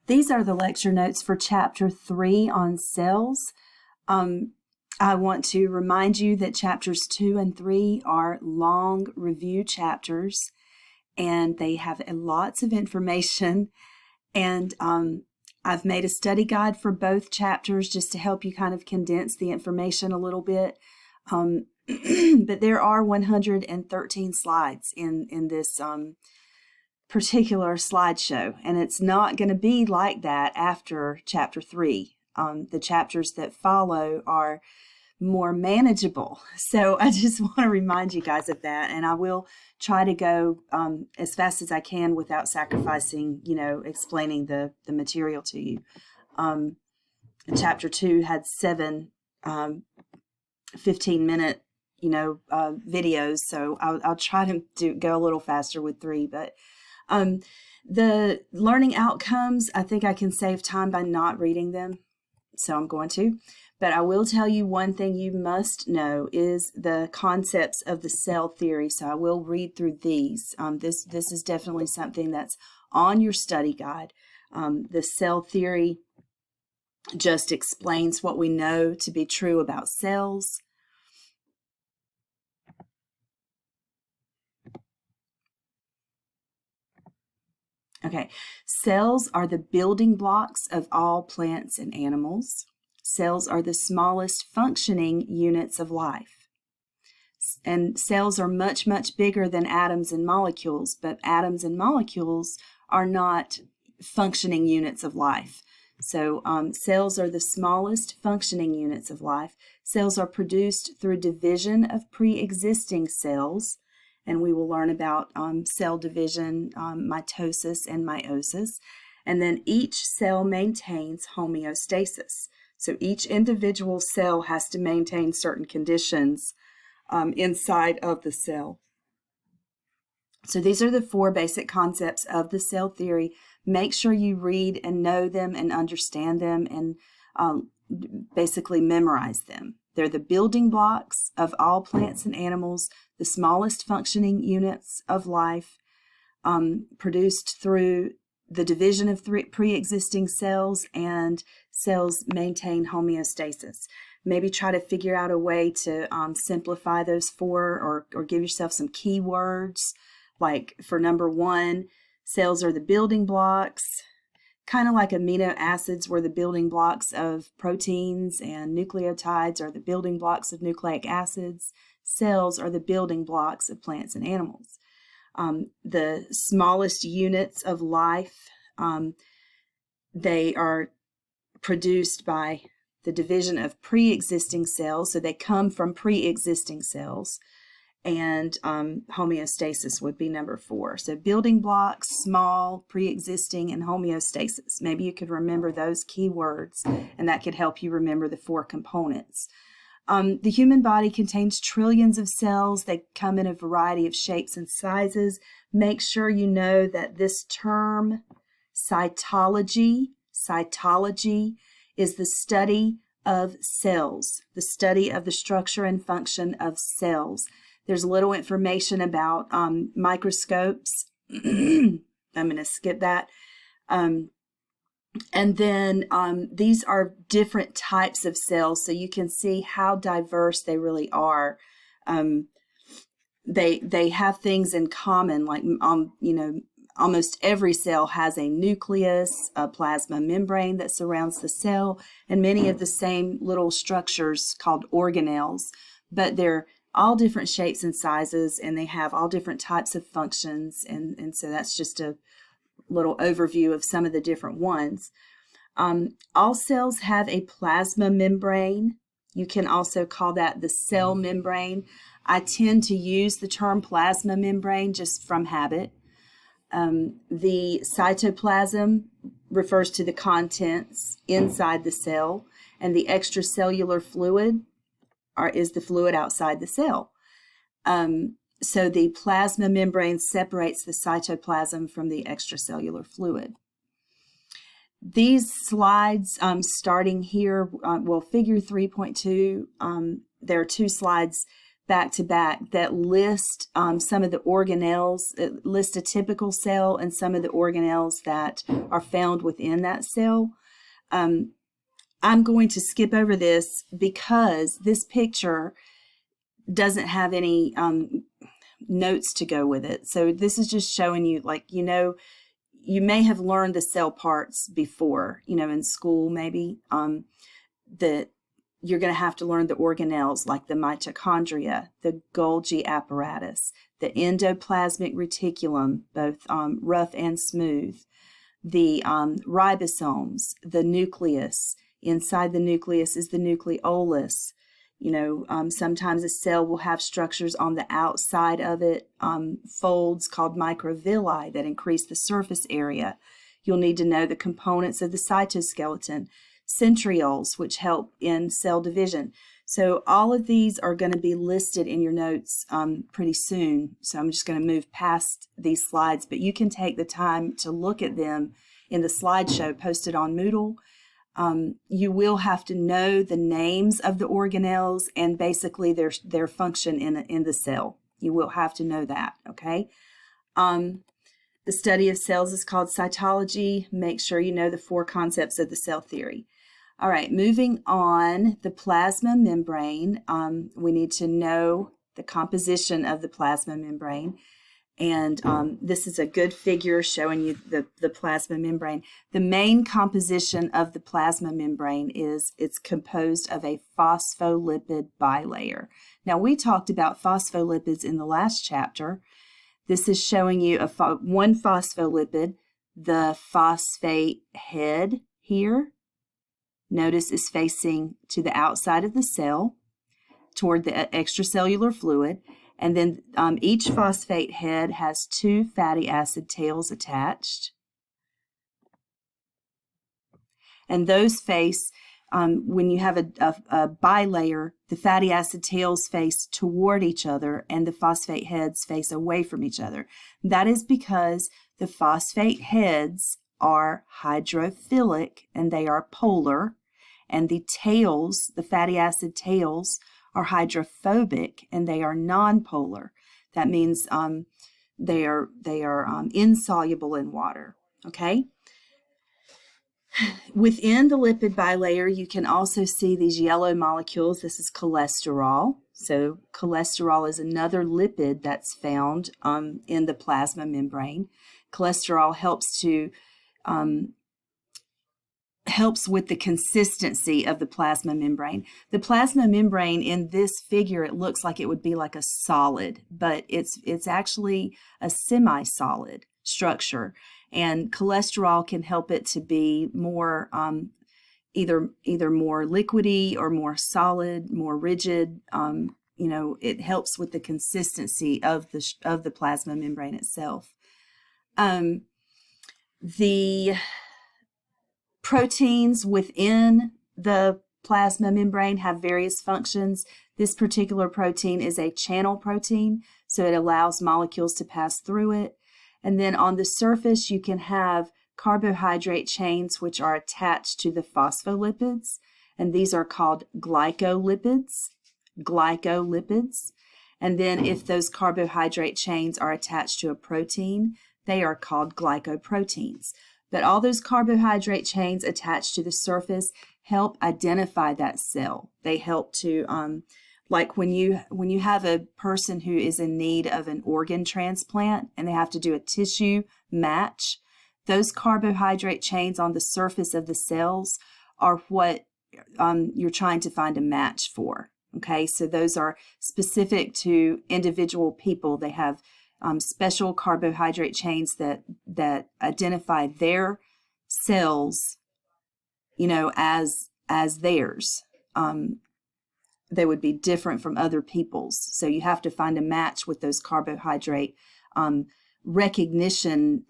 These are the lecture notes for Chapter 3 on cells. I want to remind you that Chapters 2 and 3 are long review chapters, and they have lots of information. And I've made a study guide for both chapters just to help you kind of condense the information a little bit. But there are 113 slides in this particular slideshow, and it's not going to be like that after Chapter 3. The chapters that follow are more manageable. So I just want to remind you guys of that, and I will try to go as fast as I can without sacrificing, explaining the material to you. Chapter 2 had 7 15-minute, videos, so I'll try to go a little faster with 3, but the learning outcomes, I think I can save time by not reading them, so I'm going to. But I will tell you one thing you must know is the concepts of the cell theory, so I will read through these. This is definitely something that's on your study guide. The cell theory just explains what we know to be true about cells. Okay, cells are the building blocks of all plants and animals. Cells are the smallest functioning units of life. And cells are much, much bigger than atoms and molecules, but atoms and molecules are not functioning units of life. So cells are the smallest functioning units of life. Cells are produced through division of pre-existing cells, and we will learn about cell division, mitosis, and meiosis. And then each cell maintains homeostasis. So each individual cell has to maintain certain conditions inside of the cell. So these are the 4 basic concepts of the cell theory. Make sure you read and know them and understand them and basically memorize them. They're the building blocks of all plants and animals, the smallest functioning units of life, produced through the division of pre-existing cells, and cells maintain homeostasis. Maybe try to figure out a way to simplify those 4 or give yourself some keywords. Like for number 1, cells are the building blocks, kind of like amino acids were the building blocks of proteins, and nucleotides are the building blocks of nucleic acids. Cells are the building blocks of plants and animals. The smallest units of life, they are produced by the division of pre-existing cells, so they come from pre-existing cells, and homeostasis would be number 4. So building blocks, small, pre-existing, and homeostasis. Maybe you could remember those keywords, and that could help you remember the 4 components. The human body contains trillions of cells. They come in a variety of shapes and sizes. Make sure you know that this term, cytology is the study of cells, the study of the structure and function of cells. There's little information about microscopes. I'm going to skip that. And then these are different types of cells, so you can see how diverse they really are. They have things in common, like almost every cell has a nucleus, a plasma membrane that surrounds the cell, and many of the same little structures called organelles, but they're all different shapes and sizes, and they have all different types of functions, and so that's just a little overview of some of the different ones. All cells have a plasma membrane. You can also call that the cell membrane. I tend to use the term plasma membrane just from habit. The cytoplasm refers to the contents inside the cell, and the extracellular fluid is the fluid outside the cell. So the plasma membrane separates the cytoplasm from the extracellular fluid. These slides, starting here, figure 3.2, there are 2 slides back to back that list some of the organelles, list a typical cell and some of the organelles that are found within that cell. I'm going to skip over this because this picture doesn't have any notes to go with it. So this is just showing you, like, you may have learned the cell parts before, in school maybe, that you're going to have to learn the organelles like the mitochondria, the Golgi apparatus, the endoplasmic reticulum, both rough and smooth, the ribosomes, the nucleus. Inside the nucleus is the nucleolus. Sometimes a cell will have structures on the outside of it, folds called microvilli that increase the surface area. You'll need to know the components of the cytoskeleton, centrioles, which help in cell division. So all of these are going to be listed in your notes pretty soon. So I'm just going to move past these slides, but you can take the time to look at them in the slideshow posted on Moodle. You will have to know the names of the organelles and basically their function in the cell. You will have to know that, okay? The study of cells is called cytology. Make sure you know the 4 concepts of the cell theory. All right, moving on, the plasma membrane. We need to know the composition of the plasma membrane. And this is a good figure showing you the plasma membrane. The main composition of the plasma membrane is it's composed of a phospholipid bilayer. Now, we talked about phospholipids in the last chapter. This is showing you one phospholipid, the phosphate head here. Notice is facing to the outside of the cell toward the extracellular fluid. And then each phosphate head has 2 fatty acid tails attached. And those face, when you have a bilayer, the fatty acid tails face toward each other and the phosphate heads face away from each other. That is because the phosphate heads are hydrophilic and they are polar, and the tails, the fatty acid tails, are hydrophobic and they are nonpolar. That means they are insoluble in water. Okay. Within the lipid bilayer, you can also see these yellow molecules. This is cholesterol. So cholesterol is another lipid that's found in the plasma membrane. Cholesterol helps with the consistency of the plasma membrane. The plasma membrane in this figure, it looks like it would be like a solid, but it's actually a semi-solid structure. And cholesterol can help it to be more either more liquidy or more solid, more rigid. It helps with the consistency of the plasma membrane itself. The proteins within the plasma membrane have various functions. This particular protein is a channel protein, so it allows molecules to pass through it. And then on the surface, you can have carbohydrate chains which are attached to the phospholipids, and these are called glycolipids. And then if those carbohydrate chains are attached to a protein, they are called glycoproteins. But all those carbohydrate chains attached to the surface help identify that cell. They help to, like when you have a person who is in need of an organ transplant and they have to do a tissue match, those carbohydrate chains on the surface of the cells are what you're trying to find a match for. Okay, so those are specific to individual people. They have special carbohydrate chains that identify their cells, as theirs. They would be different from other people's. So you have to find a match with those carbohydrate recognition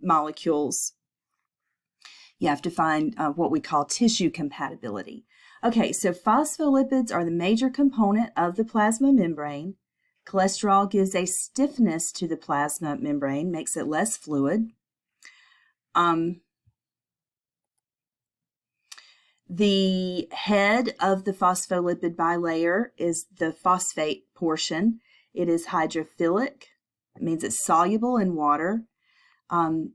molecules. You have to find what we call tissue compatibility. Okay, so phospholipids are the major component of the plasma membrane. Cholesterol gives a stiffness to the plasma membrane, makes it less fluid. The head of the phospholipid bilayer is the phosphate portion. It is hydrophilic. It means it's soluble in water. And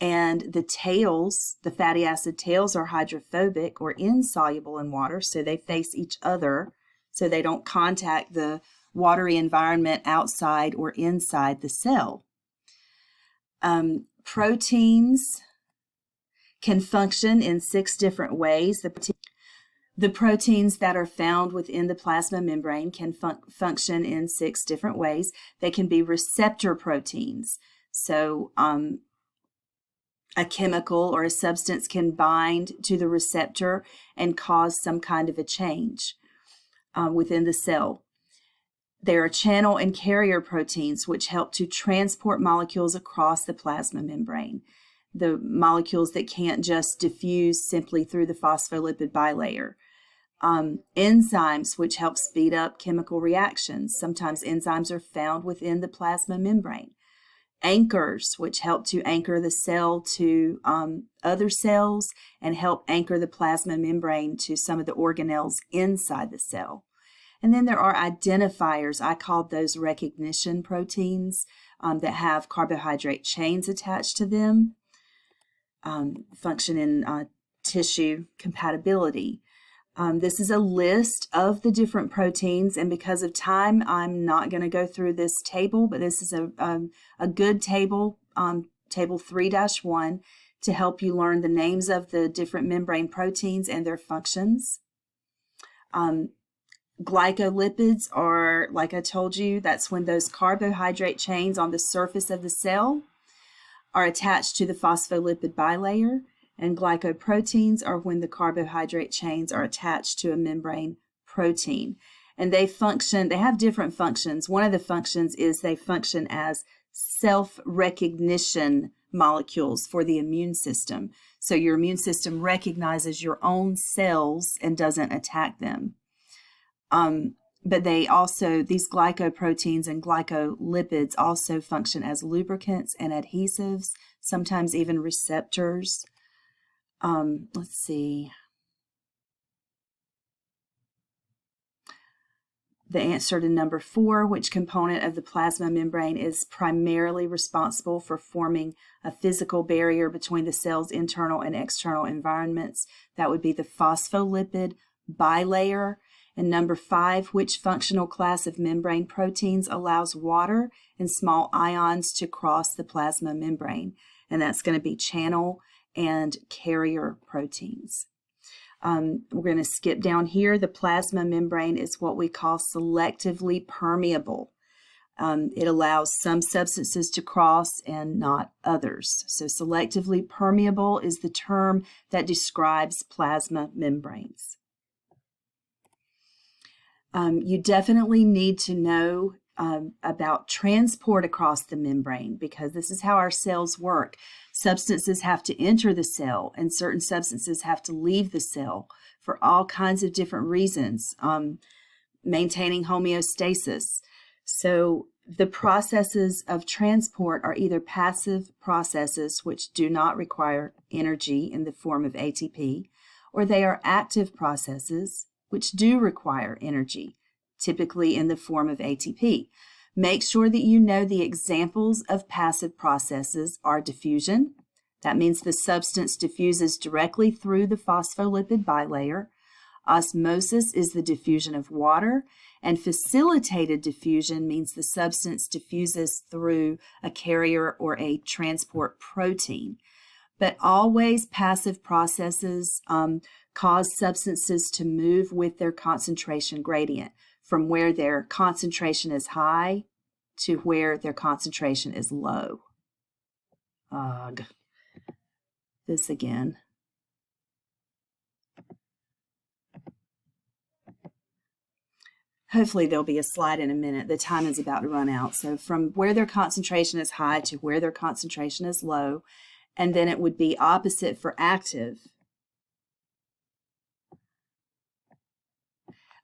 the tails, the fatty acid tails, are hydrophobic or insoluble in water, so they face each other, so they don't contact the watery environment outside or inside the cell. Proteins can function in 6 different ways. The proteins that are found within the plasma membrane can function in 6 different ways. They can be receptor proteins. So a chemical or a substance can bind to the receptor and cause some kind of a change within the cell. There are channel and carrier proteins, which help to transport molecules across the plasma membrane. The molecules that can't just diffuse simply through the phospholipid bilayer. Enzymes, which help speed up chemical reactions. Sometimes enzymes are found within the plasma membrane. Anchors, which help to anchor the cell to other cells and help anchor the plasma membrane to some of the organelles inside the cell. And then there are identifiers. I called those recognition proteins that have carbohydrate chains attached to them. Function in tissue compatibility. This is a list of the different proteins, and because of time, I'm not going to go through this table, but this is a good table, table 3-1, to help you learn the names of the different membrane proteins and their functions. Glycolipids are, like I told you, that's when those carbohydrate chains on the surface of the cell are attached to the phospholipid bilayer, and glycoproteins are when the carbohydrate chains are attached to a membrane protein. And they have different functions. One of the functions is they function as self-recognition molecules for the immune system. So your immune system recognizes your own cells and doesn't attack them. But these glycoproteins and glycolipids also function as lubricants and adhesives, sometimes even receptors. Let's see. The answer to number 4, which component of the plasma membrane is primarily responsible for forming a physical barrier between the cell's internal and external environments? That would be the phospholipid bilayer. And number 5, which functional class of membrane proteins allows water and small ions to cross the plasma membrane? And that's going to be channel and carrier proteins. We're going to skip down here. The plasma membrane is what we call selectively permeable. It allows some substances to cross and not others. So selectively permeable is the term that describes plasma membranes. You definitely need to know about transport across the membrane, because this is how our cells work. Substances have to enter the cell, and certain substances have to leave the cell for all kinds of different reasons, maintaining homeostasis. So the processes of transport are either passive processes, which do not require energy in the form of ATP, or they are active processes, which do require energy, typically in the form of ATP. Make sure that you know the examples of passive processes are diffusion. That means the substance diffuses directly through the phospholipid bilayer. Osmosis is the diffusion of water, and facilitated diffusion means the substance diffuses through a carrier or a transport protein. But always passive processes cause substances to move with their concentration gradient, from where their concentration is high to where their concentration is low. Ugh. This again. Hopefully there'll be a slide in a minute. The time is about to run out. So from where their concentration is high to where their concentration is low, and then it would be opposite for active.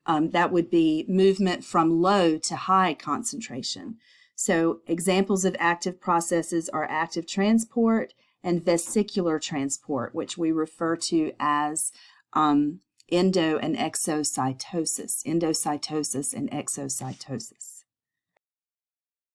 That would be movement from low to high concentration. So examples of active processes are active transport and vesicular transport, which we refer to as endo and exocytosis and exocytosis.